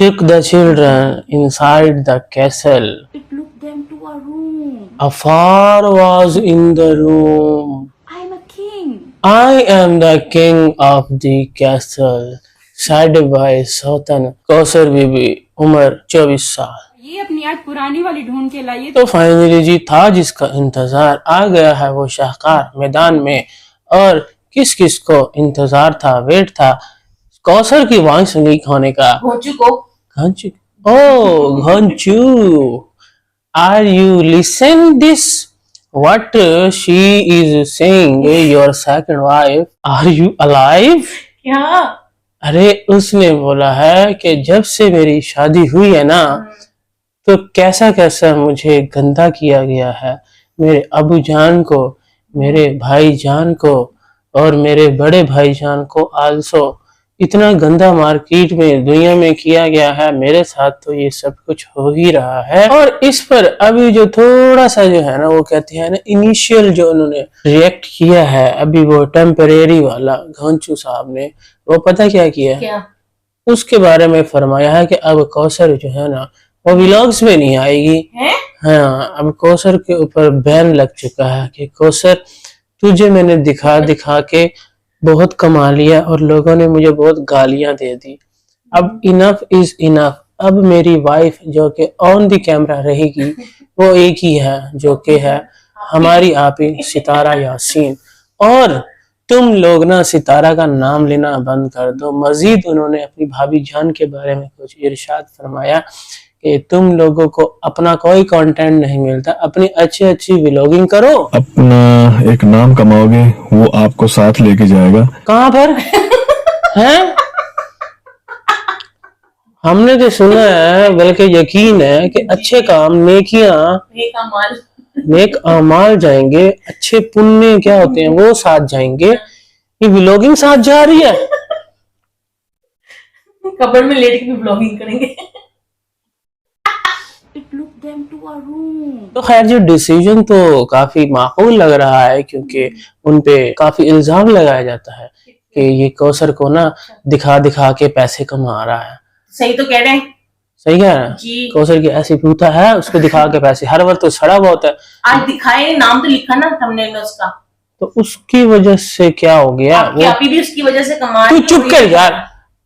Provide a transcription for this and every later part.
took the children inside the castle. It took them to a room. A far was in the room. I am a king. I am the king of the castle, said by Sultan Kausar बीबी, उम्र 24 साल। ये अपनी आज पुरानी वाली ढूंढ के लाइए। तो फाइनली जी था जिसका इंतजार आ गया है वो शाहकार मैदान में। और किस किस को इंतजार था, वेट था कौसर की वॉइस लीक होने का। घोंचू को घंचू, ओ घंचू, are you listen this what she is saying, your second wife, are you alive? क्या? अरे उसने बोला है कि जब से मेरी शादी हुई है ना तो कैसा कैसा मुझे गंदा किया गया है, मेरे अबू जान को, मेरे भाई जान को और मेरे बड़े भाई जान को आल्सो इतना गंदा मार्केट में दुनिया में किया गया है, मेरे साथ तो ये सब कुछ हो ही रहा है। और इस पर अभी जो थोड़ा सा जो है ना वो कहते हैं ना इनिशियल जो उन्होंने रिएक्ट किया है अभी वो टेम्परेरी वाला घोंचू साहब ने, वो पता क्या किया क्या? उसके बारे में फरमाया है कि अब कौसर जो है ना वो व्लॉग्स में नहीं आएगी है? हाँ, अब कौसर के ऊपर बैन लग चुका है कि कौसर तुझे मैंने दिखा दिखा के बहुत कमा लिया और लोगों ने मुझे बहुत गालियां दे दी, अब इनफ इज इनफ। अब मेरी वाइफ जो कि ऑन द कैमरा रहेगी वो एक ही है जो कि है हमारी आप ही सितारा यासीन। और तुम लोग ना सितारा का नाम लेना बंद कर दो। मजीद उन्होंने अपनी भाभी जान के बारे में कुछ इरशाद फरमाया कि तुम लोगों को अपना कोई कंटेंट नहीं मिलता, अपनी अच्छी अच्छी व्लॉगिंग करो, अपना एक नाम कमाओगे वो आपको साथ लेके जाएगा। कहाँ पर हैं? हमने तो सुना है बल्कि यकीन है कि अच्छे काम नेकियां नेक अमाल जाएंगे, अच्छे पुण्य क्या होते हैं वो साथ जाएंगे, ये व्लॉगिंग साथ जा रही है। कब्र में लेट के भी व्लॉगिंग करेंगे। It took them to a room. तो खैर जो डिसीजन तो काफी माकूल लग रहा है क्योंकि उनपे काफी इल्जाम लगाया जाता है कि ये कौसर को ना दिखा दिखा के पैसे कमा रहा है। सही तो कह रहे हैं सही कह रहे हैं जी। कौसर की ऐसी पूता है उसको दिखा के पैसे, हर वक्त तो सड़ा हुआ होता है। आज दिखाए, नाम तो लिखा ना थंबनेल में उसका, तो उसकी वजह से क्या हो गया? आपकी आप ही भी उसकी वजह से कमा तू रही चुप हो। कर यार।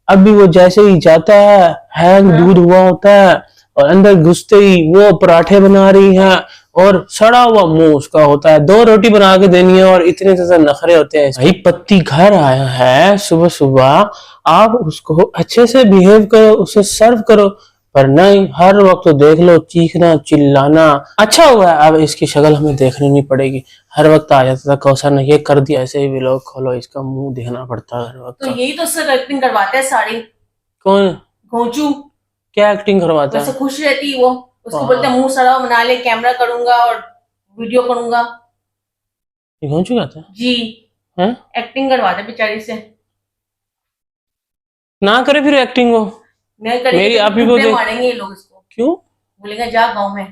अभी वो जैसे ही जाता है हैंग दूध हुआ होता है और अंदर घुसते ही वो पराठे बना रही है और सड़ा हुआ मुंह उसका होता है, 2 रोटी बना के देनी है और इतने ज्यादा नखरे होते हैं। भाई पति घर आया है सुबह सुबह, आप उसको अच्छे से बिहेव करो, उसे सर्व करो, पर नहीं हर वक्त देख लो चीखना चिल्लाना। अच्छा हुआ है अब इसकी शक्ल हमें देखनी नहीं पड़ेगी, हर वक्त आ जाता था कौसर ने ये कर दिया, ऐसे ही व्लॉग खोलो इसका मुंह देखना पड़ता है हर वक्त। तो यही तो सर एक्टिंग करवाते हैं सारी। कौन घोंचू क्या एक्टिंग करवाता वैसे है? खुश रहती है वो, उसको हाँ। बोलते हैं मुंह सड़ा बना ले, कैमरा करूंगा और वीडियो करूंगा। ये कौन सी कहता है? जी हैं? एक्टिंग करवाते हैं बेचारी से। ना करे फिर एक्टिंग वो, नहीं करेंगे मेरी तो आप ही को कुत्ते देख- मारेंगे ये लोग इसको, क्यों? बोलेंगे जा गांव में।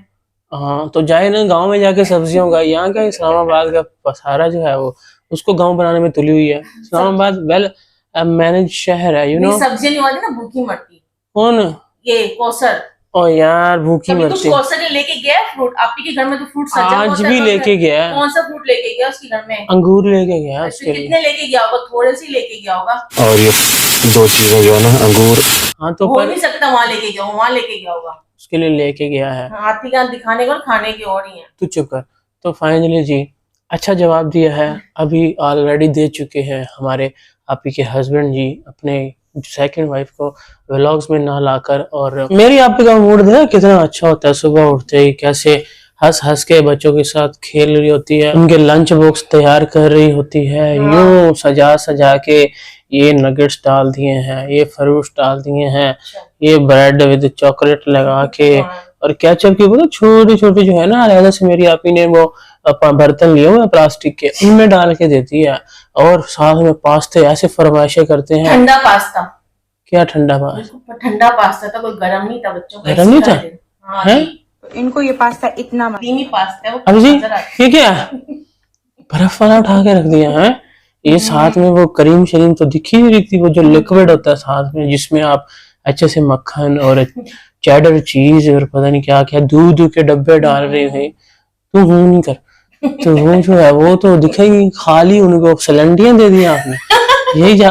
हाँ तो जाए ना गांव में जाके सब्जियों का, यहाँ का इस्लामाबाद का पसारा जो है वो उसको गांव बनाने में तुली हुई है। इस्लामाबाद वेल मैनेज शहर है, यू नो। सब्जियां नहीं होती ना भूखी मरती। कौन? ये कौसर ओ यार भूखी कभी कुछ मरती, कौसर ने लेके गया है फ्रूट? आपके के घर में तो फ्रूट सजा आज होता है भी तो लेके फिर गया है। कौन सा फ्रूट लेके गया उसके घर में? अंगूर लेके गया ऐसे उसके लिए। कितने लेके गया होगा? थोड़े से ही लेके गया होगा, और ये 2 चीजें जो है ना अंगूर हाँ तो हो पर नहीं सकता वहां लेके गया, वहां लेके गया होगा। उसके लिए लेके गया है। हाथी का दिखाने का और खाने के और ही है। तू चुप कर। तो फाइनली जी अच्छा जवाब दिया है, अभी ऑलरेडी दे चुके हैं हमारे आपी के हस्बैंड जी अपने सेकंड वाइफ को व्लॉग्स में ना लाकर। और मेरी आपी का मूड है कितना अच्छा होता है, सुबह उठते ही कैसे हंस हंस के बच्चों के साथ खेल रही होती है, उनके लंच बॉक्स तैयार कर रही होती है, यूं सजा सजा के ये नगेट्स डाल दिए हैं, ये फ्रूट्स डाल दिए हैं, ये ब्रेड विद चॉकलेट लगा के और केचप की बोलो छोटी छोटी जो है ना अलग से मेरी आपी ने वो बर्तन लिए हुए प्लास्टिक के उनमें डाल के देती है। और साथ में पास्ते ऐसे फरमाइशें करते हैं। ठंडा पास्ता, क्या ठंडा पास्ता? ठंडा पास्ता था, कोई गर्म नहीं था बच्चों को। गर्म नहीं था? हाँ हैं? जी, इनको ये पास्ता इतना क्रीमी पास्ता है वो। अभी जी नजर आता है। ये क्या है? बर्फ वाला उठा के रख दिया है। ये साथ में वो करीम शरीम तो दिखी नहीं दिखती, वो जो लिक्विड होता है साथ में जिसमें आप अच्छे से मक्खन और चेडर चीज और पता नहीं क्या क्या दूध के डब्बे डाल रहे थे। तू हूं नहीं कर, तो वो जो है वो तो दिखेगी, खाली उनको सलंडियां दे दी आपने। यही जा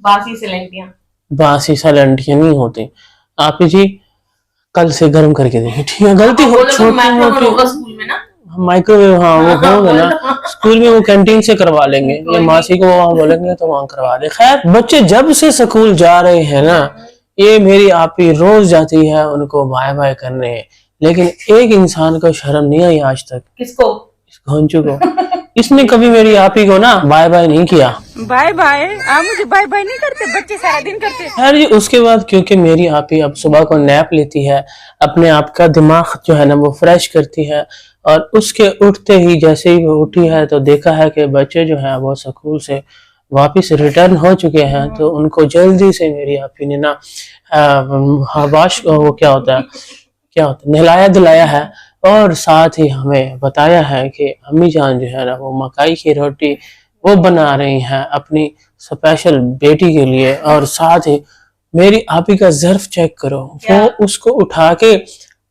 बासी सिलेंटियां। बासी सलंडियां नहीं होती आप जी, कल से गर्म करके देंगे, ठीक है। गलती हो छोटी माइक्रोवेव होगा मोटी, स्कूल में ना। माइक्रोवेव हाँ वो होगा ना, स्कूल में वो कैंटीन से करवा लेंगे, ये मासी को वहां बोलेंगे तो वहां करवा दे। खैर बच्चे जब से स्कूल जा रहे हैं ना, ये मेरी आपी रोज जाती है उनको बाय बाय करने, लेकिन एक इंसान को शर्म नहीं आई आज तक। किसको? इस घोंचू को। इसने कभी मेरी आपी को ना बाय बाय नहीं किया। बाय बाय, आप मुझे बाय बाय नहीं करते, बच्चे सारा दिन करते। खैर जी उसके बाद क्योंकि मेरी आपी अब सुबह को नैप लेती है, अपने आप का दिमाग जो है ना वो फ्रेश करती है, और उसके उठते ही जैसे ही वो उठी है तो देखा है कि बच्चे जो है वो स्कूल से वापस रिटर्न हो चुके हैं, तो उनको जल्दी से मेरी आपी ने ना हवाश वो क्या होता है नहलाया धुलाया है, और साथ ही हमें बताया है कि अम्मी जान जो है ना वो मकाई की रोटी वो बना रही हैं अपनी स्पेशल बेटी के लिए। और साथ ही मेरी आपी का ज़र्फ चेक करो, वो उसको उठा के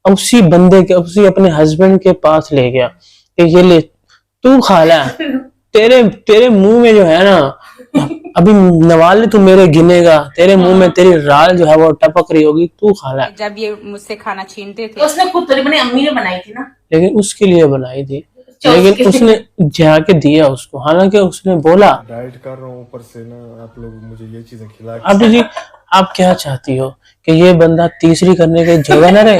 उसी बंदे के उसी अपने हस्बैंड के पास ले गया कि ये ले तू खा ला, तेरे मुंह में जो है ना अभी नवाले तू मेरे गिनेगा, तेरे मुंह में तेरी राल जो है वो टपक रही होगी, तू खा ला। जब ये मुझसे खाना छीनते थे तो उसने खुद थोड़ी बनी, अम्मी ने बनाई थी ना। लेकिन उसके लिए बनाई थी, लेकिन उसने जाके दिया उसको, हालांकि उसने बोला डाइट कर रहा हूँ, ऊपर से ना आप लोग मुझे ये चीजें खिला के। अब जी आप क्या चाहती हो कि ये बंदा तीसरी करने के जगह न रहे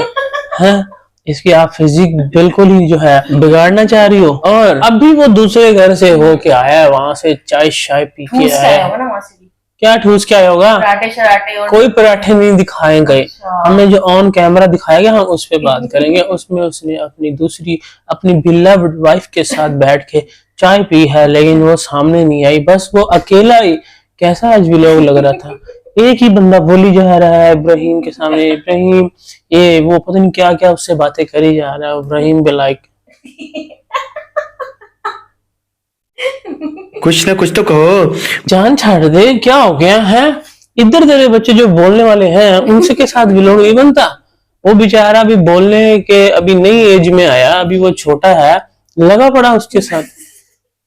हैं, इसकी आप फिजिक बिल्कुल ही जो है बिगाड़ना चाह रही हो। और अब भी वो दूसरे घर से हो के आया है, वहां से चाय शाय पी के ठूस के आया आया है। होगा ना वहाँ से भी। क्या ठूस के आया होगा? पराठे शराठे और कोई पराठे नहीं दिखाए गए, अच्छा। हमें जो ऑन कैमरा दिखाया गया हम उस पे बात करेंगे। उसमें उसने अपनी बिलव्ड वाइफ के साथ बैठ के चाय पी है, लेकिन वो सामने नहीं आई, बस वो अकेला ही कैसा आज व्लॉग लग रहा था। एक ही बंदा बोली जा रहा है इब्राहिम के सामने, इब्राहिम ये वो पता नहीं क्या क्या उससे बातें करी जा रहा है। इब्राहिम बे लाइक कुछ ना कुछ तो कहो। जान छाड़ दे, क्या हो गया है? इधर तेरे बच्चे जो बोलने वाले हैं उनसे के साथ व्लॉग नहीं बनता। वो बेचारा अभी बोलने के अभी नई एज में आया, अभी वो छोटा है, लगा पड़ा उसके साथ।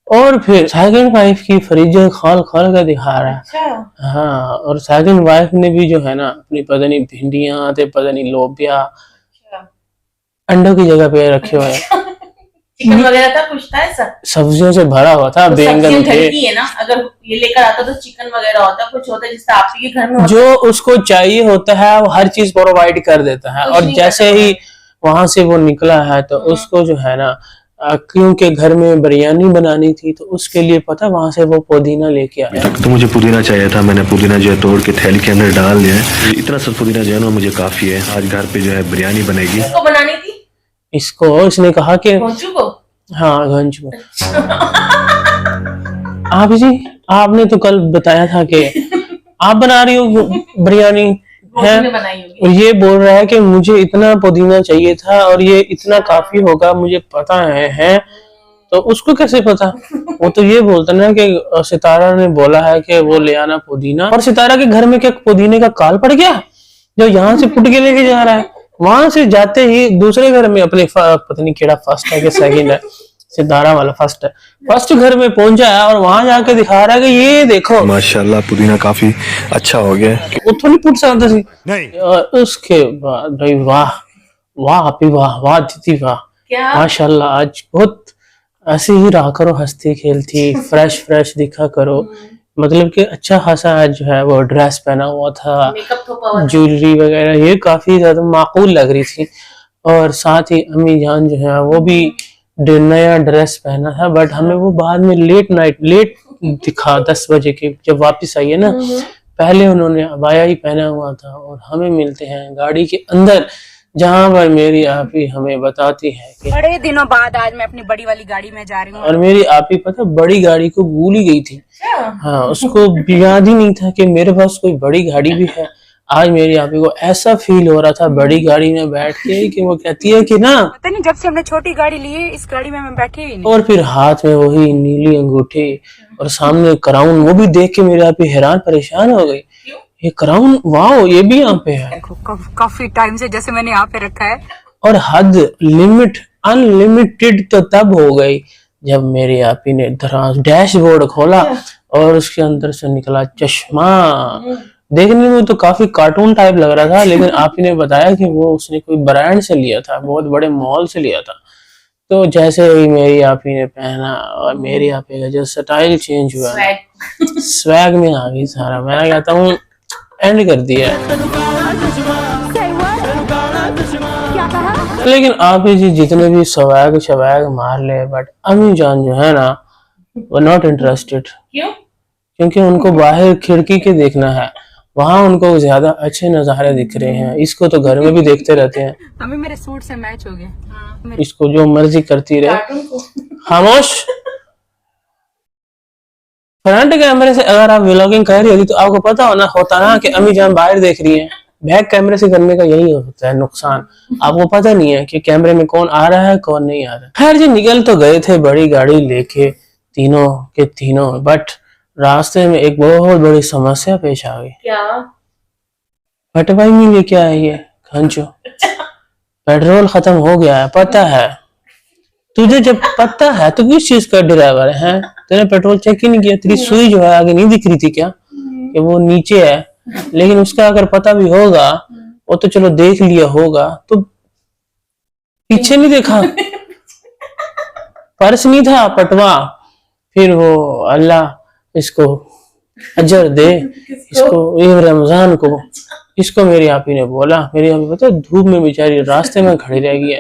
और फिर सेकंड वाइफ की फ्रिज खोल खोल कर दिखा रहा है। अच्छा। हाँ, और सेकंड वाइफ ने भी जो है ना अपनी पता नहीं भिंडियां ते पता नहीं लोबिया अंडों की जगह पे रखे हुए हैं। चिकन वगैरह था, कुछ था ऐसा? सब्जियों से भरा हुआ था, तो बैंगन सब्जियां थे, घर की है ना, अगर ये लेकर आता तो चिकन वगैरह होता, कुछ होता जिससे आपके घर में होता। जो उसको चाहिए होता है वो हर चीज प्रोवाइड कर देता है। कुछ और नहीं जैसे करता ही वहां से वो निकला है तो उसको जो है ना क्योंकि घर में बिरयानी बनानी थी तो उसके लिए पता वहां से वो पुदीना लेके आया। तो मुझे पुदीना चाहिए था, मैंने पुदीना जो है तोड़ के थैली के अंदर डाल दिया है। इतना सब पुदीना जो है ना मुझे काफी है, आज घर पे जो है बिरयानी बनेगी। इसको बनानी थी, इसको इसने कहा कि पहुंचू को। हाँ गंज में। आप जी आपने तो कल बताया था कि आप बना रही हो बिरयानी है, ने बनाई होगी। और ये बोल रहा है कि मुझे इतना पुदीना चाहिए था और ये इतना काफी होगा मुझे पता है। तो उसको कैसे पता? वो तो ये बोलता ना कि सितारा ने बोला है कि वो ले आना पुदीना, और सितारा के घर में क्या पुदीने का काल पड़ गया जो यहाँ से पुट के लेके जा रहा है? वहां से जाते ही दूसरे घर में अपने पता नहीं केड़ा फर्स्ट है कि सेकंड है, सितारा वाला फर्स्ट है, फर्स्ट घर में पहुंचा है और वहां जाके दिखा रहा है कि ये देखो माशाल्लाह पुदीना काफी अच्छा हो गया। वो थोड़ी पुट सकता थी नहीं। और उसके बाद भाई वाह वाह आपी वाह वाह दीदी वाह, क्या माशाल्लाह आज बहुत ऐसे ही रहा करो, हंसती खेलती फ्रेश दिखा करो। मतलब कि अच्छा खासा आज जो है वो ड्रेस पहना हुआ था, मेकअप थोपा हुआ था। ज्वेलरी वगैरह ये काफी ज्यादा माकूल लग रही थी। और साथ ही अम्मी जान जो है वो भी नया ड्रेस पहना था, बट हमें वो बाद में लेट दिखा 10 बजे के जब वापस आई है ना, पहले उन्होंने अबाया ही पहना हुआ था। और हमें मिलते हैं गाड़ी के अंदर जहां पर मेरी आपी हमें बताती है कि बड़े दिनों बाद आज मैं अपनी बड़ी वाली गाड़ी में जा रही हूँ। और मेरी आपी पता बड़ी गाड़ी को भूल ही गई थी। हाँ, उसको याद ही नहीं था कि मेरे पास कोई बड़ी गाड़ी भी है। आज मेरी आपी को ऐसा फील हो रहा था बड़ी गाड़ी में बैठ के कि वो कहती है कि ना पता नहीं जब से हमने छोटी गाड़ी ली है इस गाड़ी में मैं बैठी ही नहीं। और फिर हाथ में वही नीली अंगूठी और सामने क्राउन, वो भी देख के मेरी आपी हैरान परेशान हो गई। ये क्राउन, वाओ, ये भी यहाँ पे है। काफी टाइम से जैसे मैंने यहाँ पे रखा है। और हद, लिमिट, अनलिमिटेड तो तब हो गई जब मेरी आपी ने दराज डैशबोर्ड खोला और उसके अंदर से निकला चश्मा। देखने में तो काफी कार्टून टाइप लग रहा था, लेकिन आपी ने बताया कि वो उसने कोई ब्रांड से लिया था, बहुत बड़े मॉल से लिया था। तो जैसे ही मेरी आपी ने पहना और मेरी आपी का जो स्टाइल चेंज हुआ, स्वैग में आ गई सारा। मैं कहता हूँ एंड कर दिया। लेकिन आप जी जितने भी स्वैग शवैग मार ले, बट अम्मी जान जो है ना वो नॉट इंटरेस्टेड। क्यों? क्योंकि उनको बाहर खिड़की के देखना है, वहां उनको ज्यादा अच्छे नजारे दिख रहे हैं। इसको तो घर में भी देखते रहते हैं। हमें मेरे सूट से मैच हो गया। इसको जो मर्जी करती रहे। कार्टून को खामोश। फ्रंट कैमरे से अगर आप व्लॉगिंग कर रही होगी तो आपको पता होता ना कि अम्मी जान बाहर देख रही हैं। बैक कैमरे से करने का यही होता है नुकसान, आपको पता नहीं है कि कैमरे में कौन आ रहा है कौन नहीं आ रहा है। खैर जी, निकल तो गए थे बड़ी गाड़ी लेके तीनों के तीनों, बट रास्ते में एक बहुत बड़ी समस्या पेश आ गई। क्या? भटवाई नहीं लेके आए ये घंचो, पेट्रोल खत्म हो गया है। पता है तुझे, जब पता है तो किस चीज का ड्राइवर है? तूने पेट्रोल चेक ही नहीं किया? तेरी सुई जो है आगे नहीं दिख रही थी क्या कि वो नीचे है? लेकिन उसका अगर पता भी होगा, वो तो चलो देख लिया होगा, तो पीछे नहीं देखा, पर्स नहीं था, पटवा। फिर वो अल्लाह इसको अजर दे, इसको ये रमजान को, इसको मेरी आपी ने बोला। मेरी आपी पता है धूप में बेचारी रास्ते में खड़ी रह गई है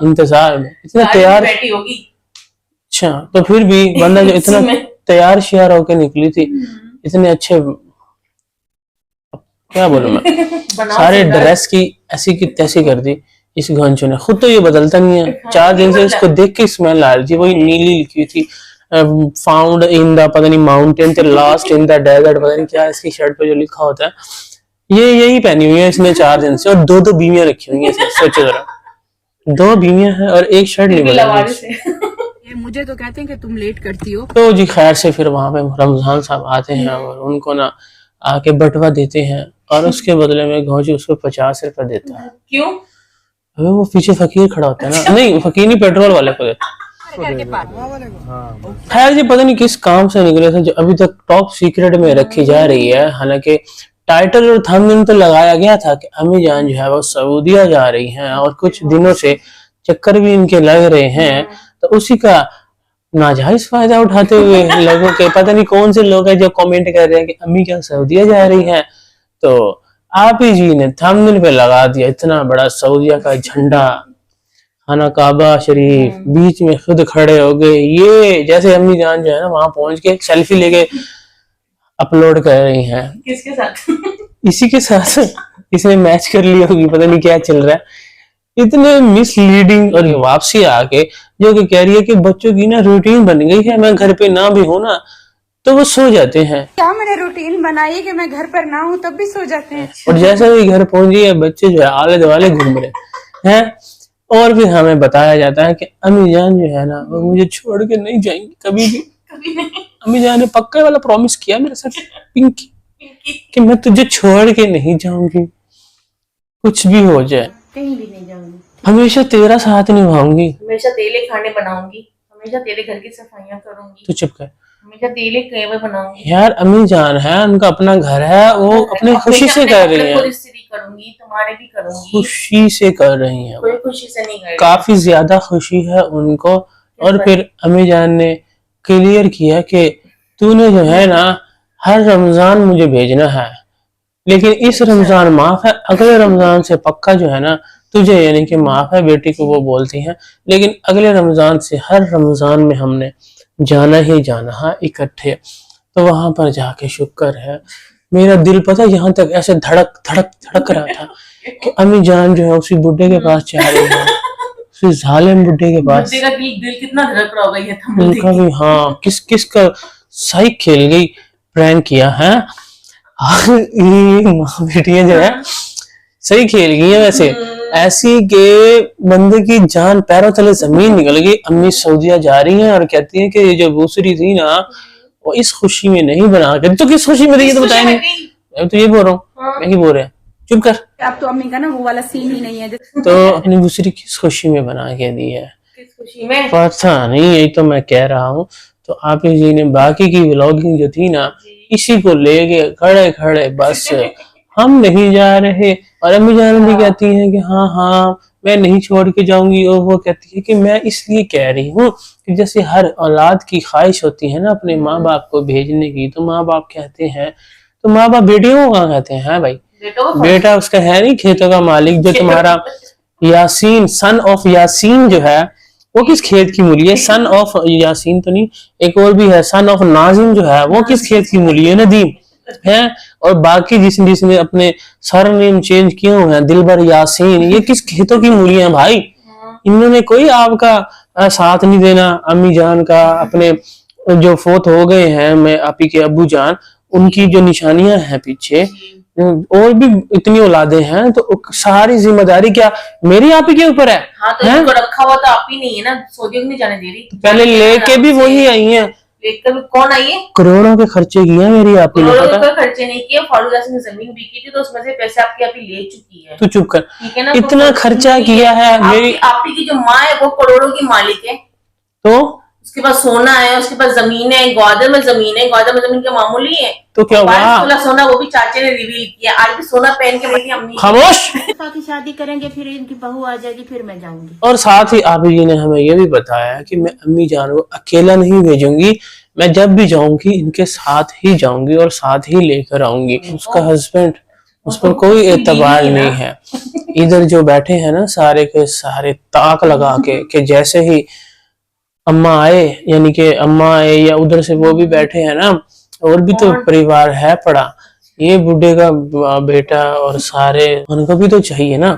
इंतजार में, इतना तैयार बैठी होगी। अच्छा, तो फिर भी बंदा जो इतना तैयार श्यार होकर निकली थी, इतने अच्छे, क्या बोलूं मैं, सारे ड्रेस की ऐसी की तैसी कर दी इस घंचू ने। खुद तो ये बदलता नहीं है, 4 दिन से इसको देख के स्मेल आ रही थी। वही नीली लिखी थी, फाउंड इन द पता नहीं माउंटेन थे, लास्ट इन द डेजर्ट, पता नहीं क्या इसकी शर्ट पे जो लिखा होता है। ये यही पहनी हुई है इसने 4 दिन से, और 2 बीवियां रखी हुई हैं इसने। सोचो जरा, 2 बीवियां हैं और एक शर्ट नहीं बदली। मुझे तो कहते हैं कि तुम लेट करती हो। तो जी खैर से फिर वहां पे रमजान साहब आते हैं और उनको ना आके बटवा देते हैं, और उसके बदले में घोंची उसको 50 रुपए देता है। क्यों? अबे वो पीछे फकीर खड़ा होता है ना, नहीं फकीर नहीं, पेट्रोल वाले को देता। खैर जी, पता नहीं किस काम से निकले थे जो अभी तक टॉप सीक्रेट में रखी जा रही है। हालांकि टाइटल और थंबनेल तो लगाया गया था कि अम्मी जान जो है वो सऊदीया जा रही हैं और कुछ दिनों से चक्कर भी इनके लग रहे हैं, तो उसी का नाजायज फायदा उठाते हुए लोगों के, पता नहीं कौन से लोग हैं जो कमेंट कर रहे हैं कि अम्मी क्या सऊदीया जा रही हैं, तो आप ही जी ने थंबनेल पे लगा दिया इतना बड़ा सऊदीया का झंडा, खाना काबा शरीफ, बीच में खुद खड़े हो गए। ये जैसे अम्मी जान जो है ना वहां पहुंच के सेल्फी लेके अपलोड कर रही हैं। किसके साथ? इसी के साथ इसने मैच कर ली होगी, पता नहीं क्या चल रहा है। इतने मिसलीडिंग, और वापसी आके जो कि कह रही है कि बच्चों की ना रूटीन बन गई है, मैं घर पे ना भी हूं ना तो वो सो जाते हैं। क्या मैंने रूटीन बनाई कि मैं घर पर ना हूँ तब भी सो जाते हैं? और जैसे ही घर पहुंची है बच्चे जो है आले दुआले घूम रहे हैं, और फिर हमें बताया जाता है कि अम्मी जान जो है ना वो मुझे छोड़ के नहीं जाएंगी कभी भी। अम्मी जान ने पक्का वाला प्रॉमिस किया मेरे साथ, पिंकी, कि मैं तुझे छोड़ के नहीं जाऊंगी, कुछ भी हो जाए, कहीं भी नहीं जाऊंगी, हमेशा तेरा साथ निभाऊंगी। हमेशा तेरे खाने बनाऊंगी, हमेशा तेरे घर की सफाइयां करूंगी, तू चुप कर हमेशा तेरे केवल बनाऊंगी। यार। अम्मी जान है, उनका अपना घर है, वो अपने खुशी से कर रही है, करूंगी, तुम्हारे भी करूंगी, खुशी से कर रही है, कोई खुशी से नहीं कर रही। काफी ज्यादा खुशी है उनको। और फिर अम्मी जान ने क्लियर किया कि तूने जो है ना हर रमजान मुझे भेजना है, लेकिन इस रमजान माफ है, अगले रमजान से पक्का जो है ना तुझे, यानी कि माफ है बेटी को वो बोलती हैं, लेकिन अगले रमजान से हर रमजान में हमने जाना ही जाना है इकट्ठे। तो वहां पर जाके शुक्र है, मेरा दिल पता यहाँ तक ऐसे धड़क धड़क धड़क रहा था कि अम्मी जान जो है उसी बुड्ढे के पास जा रही है, उसी जालिम बुड्ढे के पास। बुड्ढे का दिल कितना धड़क रहा होगा ये उनका भी, हाँ, किस किस का सही खेल गई, प्रैंक किया है। ये माँ बेटियां जो है सही खेल गई है वैसे, ऐसी के बंदे की जान पैरों तले जमीन निकल गई। अम्मी सऊदीया जा रही हैं और कहती हैं कि ये जो दूसरी थी ना वो इस खुशी में नहीं बना के, तो किस खुशी में थी ये तो बताया नहीं। मैं तो ये बोल रहा हूँ, मैं ही बोल रहा है, चुप कर। अब तो अम्मी का ना वो वाला सीन ही नहीं है। तो अपनी दूसरी किस खुशी में बना के दी है, किस खुशी में? पता नहीं, यही तो मैं कह रहा हूँ। तो आप ही जी ने बाकी की व्लॉगिंग जो थी ना, इसी को लेके खड़े खड़े बस हम नहीं जा रहे, और अम्मी जान भी कहती हैं कि हाँ हाँ मैं नहीं छोड़ के जाऊंगी, और वो कहती है कि मैं इसलिए कह रही हूँ कि जैसे हर औलाद की ख्वाहिश होती है ना अपने माँ बाप को भेजने की, तो माँ बाप कहते हैं, तो माँ बाप बेटियों को कहाँ कहते हैं, हाँ भाई बेटा उसका है नहीं खेतों का मालिक, जो तुम्हारा यासीन सन ऑफ यासीन जो है वो किस खेत की मूली है, सन ऑफ यासीन तो नहीं, एक और भी है सन ऑफ नाजिम जो है वो किस खेत की मूली है, नदीम है। और बाकी जिसने अपने सरनेम चेंज किए हुए हैं, दिलबर यासीन, ये किस खेतों की मूली है भाई, इन्होंने कोई आपका साथ नहीं देना। अम्मी जान का अपने जो फोत हो गए हैं, मैं आपी के अब्बू जान, उनकी जो निशानियां हैं पीछे, और भी इतनी औलादे हैं, तो सारी जिम्मेदारी क्या मेरी आप ही के ऊपर है? हाँ, तो इनको रखा हुआ तो आप ही नहीं है ना, सऊदी नहीं जाने दे रही। पहले लेके भी वही आई हैं, लेकर भी कौन आई है? करोड़ों के खर्चे किए मेरी आप ही ने, करोड़ों पता रुपए खर्चे नहीं किए। फारूक यासीन ने जमीन बिकी थी तो उसमें से पैसे आपकी आप ही ले चुकी है। तू चुप कर, ठीक है ना, इतना खर्चा किया है मेरी आप ही की जो माँ है वो करोड़ों की मालिक है, तो उसके पास सोना है, उसके पास जमीन है, ग्वादर में जमीन है, ग्वादर में जमीन क्या मामूली है? तो क्या हुआ? 22 तोला सोना वो भी चाचे ने रिवील किया, आज भी सोना पहन के मेरी अम्मी खामोश। की शादी करेंगे, फिर इनकी बहू आ जाएगी, फिर मैं जाऊंगी। और साथ ही आप जी ने हमें यह भी बताया कि मैं अम्मी जान को अकेला नहीं भेजूंगी, मैं जब भी जाऊंगी इनके साथ ही जाऊंगी और साथ ही लेकर आऊंगी। उसका हस्बैंड, उस पर कोई एतबार नहीं है। इधर जो बैठे हैं ना सारे के सारे ताक लगा के कि जैसे ही अम्मा आए, यानी कि अम्मा आए या उधर से वो भी बैठे हैं ना, और भी तो परिवार है पड़ा, ये बुढ़े का बेटा और सारे, उनको भी तो चाहिए ना,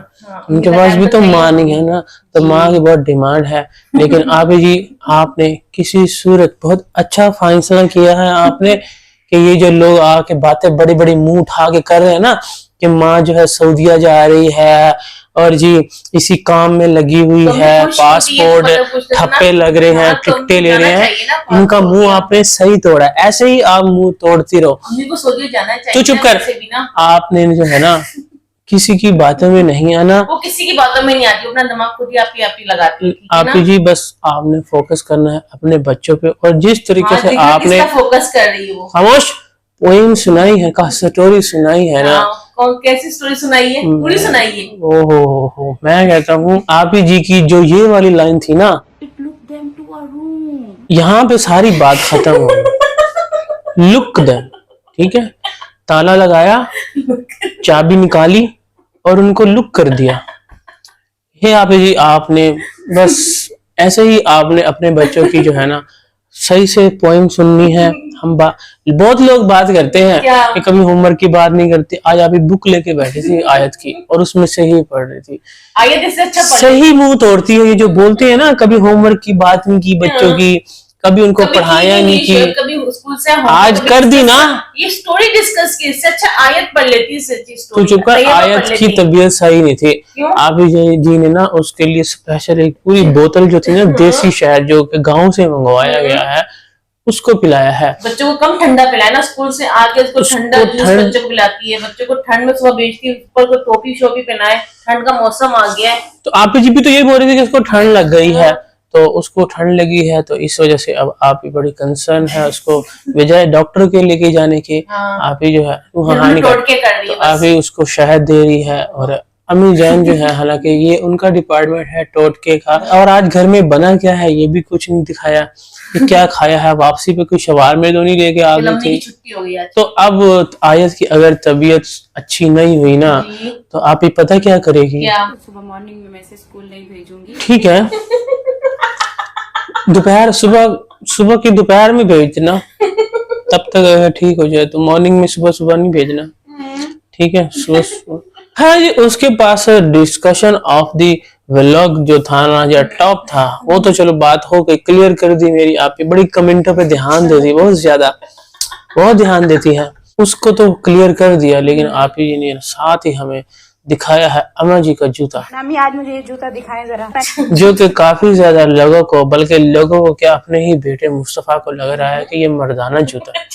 उनके पास भी तो माँ नहीं है ना, तो माँ की बहुत डिमांड है। लेकिन आप जी आपने किसी सूरत बहुत अच्छा फैसला किया है आपने कि ये जो लोग आके बातें बड़ी बड़ी मुंह उठा के कर रहे हैं ना कि माँ जो है सऊदीया जा रही है और जी इसी काम में लगी हुई है, पासपोर्ट ठप्पे लग रहे हैं, टिकटें ले रहे हैं, इनका मुंह आपने सही तोड़ा, ऐसे ही आप मुंह तोड़ती रहो। तो चुप कर, आपने जो है ना किसी की बातों में नहीं आना, वो किसी की बातों में नहीं आती, अपना दिमाग खुद ही आप ही लगाती है। आप जी बस आपने फोकस करना है अपने बच्चों पे, और जिस तरीके से आपने फोकस कर रही है वो। खामोश, पोएम सुनाई है, का स्टोरी सुनाई है ना, कौन कैसी स्टोरी सुनाई है? पूरी सुनाई है। ओहो, मैं कहता हूँ आप ही जी की जो ये वाली लाइन थी ना, यहाँ पे सारी बात खत्म हो गई। लुक देम, ठीक है, ताला लगाया, चाबी निकाली और उनको लुक कर दिया। हे आप जी आपने बस ऐसे ही आपने अपने बच्चों की जो है ना सही से पोएम सुननी है। हम बहुत लोग बात करते हैं कि कभी होमवर्क की बात नहीं करते, आज आप बुक लेके बैठी थी आयत की और उसमें सही पढ़ रही थी, आयत इससे अच्छा सही मुंह तोड़ती है ये जो बोलते हैं ना, कभी होमवर्क की बात नहीं की बच्चों की, कभी उनको पढ़ाया नहीं की, कभी स्कूल से आज कर दी ना, ये स्टोरी डिस्कस की, इससे अच्छा आयत पढ़ लेती, सच्ची स्टोरी। तो चुप कर, आयत की तबीयत सही नहीं थी। आप जी ने ना उसके लिए स्पेशल एक पूरी बोतल जो थी ना देसी शहद जो गांव से मंगवाया गया है उसको पिलाया है। बच्चों को कम ठंडा पिलाया ना, स्कूल से आके उसको ठंडा जूस बच्चों को पिलाती है, बच्चों को ठंड में सुबह भेजती है, ऊपर को टोपी शोपी पहनाए, ठंड का मौसम आ गया है। तो आप जी भी तो ये बोल रही थी कि उसको ठंड लग गई है, तो उसको ठंड लगी है तो इस वजह से अब आप ही बड़ी कंसर्न है उसको बजाय डॉक्टर के लेके जाने के, आप ही जो है तो आप ही उसको शहद दे रही है। और अम्मी जान जो है, हालांकि ये उनका डिपार्टमेंट है टोटके का, और आज घर में बना क्या है ये भी कुछ नहीं दिखाया कि क्या खाया है, वापसी पे कोई शवार में तो नहीं लेके आ गई थी। तो अब आयत की अगर तबीयत अच्छी नहीं हुई ना तो आप ही पता क्या करेगी, सुबह मॉर्निंग में मैं से स्कूल नहीं भेजूंगी, ठीक है, दोपहर सुबह की दोपहर में भेजना, तब तक अगर ठीक हो जाए तो मॉर्निंग में सुबह नहीं भेजना, ठीक है, सुबह। हाँ जी, उसके पास डिस्कशन ऑफ दी व्लॉग जो था ना या टॉप था वो तो चलो बात हो गई, क्लियर कर दी मेरी आप ही, बड़ी कमेंटों पे ध्यान देती, बहुत ज्यादा बहुत ध्यान देती है, उसको तो क्लियर कर दिया। लेकिन आप ही ने साथ ही हमें दिखाया है अम्मा जी का जूता। नामी आज मुझे ये जूता दिखाएं जरा, जो कि काफी ज्यादा लोगों को, बल्कि लोगों को क्या अपने ही बेटे मुस्तफा को लग रहा है कि ये मर्दाना जूता है।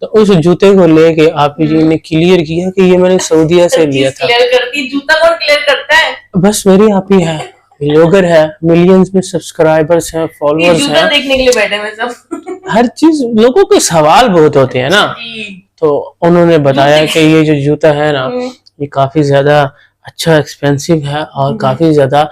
तो उस जूते को लेके आप जी ने क्लियर किया कि ये मैंने सऊदीया से लिया था। क्लियर करती, जूता कौन क्लियर करता है? बस मेरी आप ही है, व्लॉगर है, मिलियंस में सब्सक्राइबर्स हैं, ये फॉलोअर्स जूता हैं, देखने के लिए बैठे हैं सब। हर चीज लोगों के सवाल बहुत होते हैं ना, जी। तो उन्होंने बताया कि ये जो जूता है ना ये काफी ज्यादा अच्छा एक्सपेंसिव है और काफी ज्यादा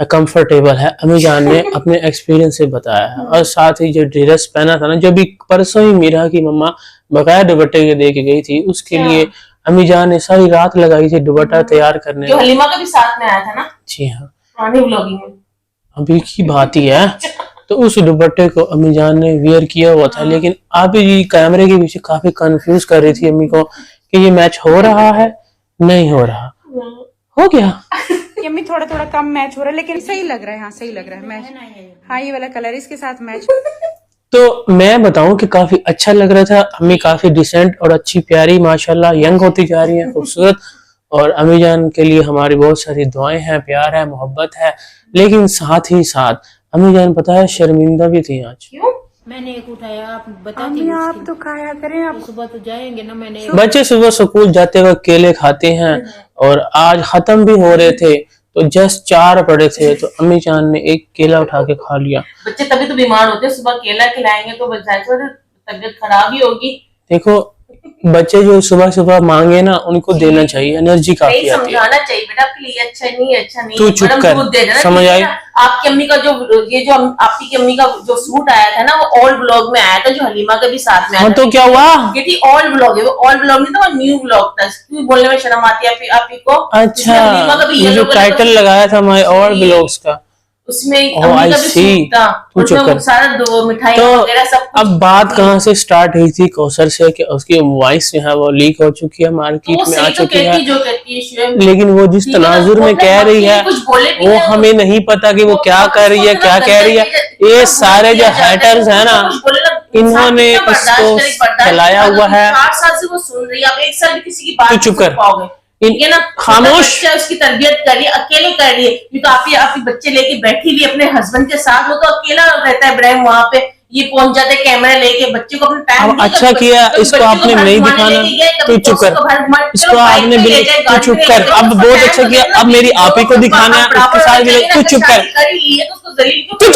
कंफर्टेबल है। अम्मी जान ने अपने एक्सपीरियंस से बताया है। और साथ ही जो ड्रेस पहना था ना, जो भी परसों ही मीरा की मम्मा बगैर दुपट्टे के दे के गई थी, उसके लिए अम्मी जान ने सारी रात लगाई थी दुपट्टा तैयार करने जो में। हलीमा का भी साथ में आया था ना जी हाँ, पुरानी व्लॉगिंग में, अभी की बात ही है। तो उस दुपट्टे को अम्मी जान ने वियर किया हुआ था, लेकिन आप जी कैमरे के पीछे काफी कंफ्यूज कर रही थी अम्मी को कि ये मैच हो रहा है नहीं हो रहा। हो गया, यम्मी थोड़ा थोड़ा कम मैच हो रहा है, लेकिन सही लग रहा है। हाँ सही लग रहा है मैच। हाँ ये वाला कलर इसके साथ मैच। तो मैं बताऊं कि काफी अच्छा लग रहा था। अम्मी काफी डिसेंट और अच्छी प्यारी माशाल्लाह यंग होती जा रही है, खूबसूरत। और अम्मी जान के लिए हमारी बहुत सारी दुआएं हैं, प्यार है, मोहब्बत है, लेकिन साथ ही साथ अम्मी जान पता है शर्मिंदा भी थी आज। क्यों? मैंने एक उठाया, आप बताती अम्मी आप तो खाया करें, आप सुबह तो जाएंगे ना। मैंने बच्चे सुबह स्कूल जाते वक्त केले खाते हैं और आज खत्म भी हो रहे थे, तो जस्ट 4 पड़े थे, तो अम्मी जान ने एक केला उठा के खा लिया। बच्चे तभी तो बीमार होते हैं, सुबह केला खिलाएंगे तो बच्चा तबीयत खराब ही होगी। देखो बच्चे जो सुबह सुबह मांगे ना उनको देना चाहिए, एनर्जी काफी नहीं, आती है। समझाना चाहिए बेटा आपके लिए अच्छा नहीं है, अच्छा नहीं तू है। चुप गरम कर, दूध दे देना, समझ ठीक है आई? ना? आपकी अम्मी का जो ये जो आपकी की अम्मी का जो सूट आया था ना, वो ओल्ड ब्लॉग में आया था, जो हलीमा के भी साथ में आया हाँ था। तो क्या हुआ? ये थी ओल्ड ब्लॉग है, वो ओल्ड ब्लॉग नहीं था, वो न्यू ब्लॉग था। क्यों बोलने में शर्म आती है आप ही को? अच्छा, उसमें हलीमा का भी ये जो येलो कलर का टाइटल लगाया था माय और ब्लॉग्स का, उसमें Oh, अम्मी I का भी see. सूट था, तू चुप उसमें कर। सारा दो मिठाई तो वगैरह सब कुछ। अब बात कहाँ से स्टार्ट हुई थी कौसर से कि उसकी वॉइस जो है वो लीक हो चुकी है, तो मार्केट वो में आ सही तो चुकी कहती है, जो कहती है शुएब। लेकिन वो जिस ठीक है ना, तनाजुर वो में अपने कह हक रही के है लिए कुछ बोले भी वो ना, हमें नहीं पता कि वो क्या कर रही है, क्या कह रही है। ये सारे जो हैटर्स है ना, इन्होंने इसको फैलाया हुआ है। 4 साल से वो सुन रही है, आप 1 साल भी किसी की बात तू नहीं चुप सुन कर। पाओगे। ठीक है ना? खामोश। बच्चा उसकी तरबियत कर रही है, अकेले कर रही है, क्योंकि आप ही बच्चे लेके बैठी हुई अपने हस्बैंड के साथ, वो तो अकेला रहता है इब्राहिम वहां पे। ये पहुंच जाते कैमरा लेके, बच्चे को अपने टाइम अब अच्छा किया, इसको आपने नहीं दिखाना। तू चुप कर, इसको आपने बिल्कुल, तू चुप कर। अब बहुत अच्छा किया, अब मेरी आप ही को दिखाना है, उसके साथ भी। तू चुप कर, तू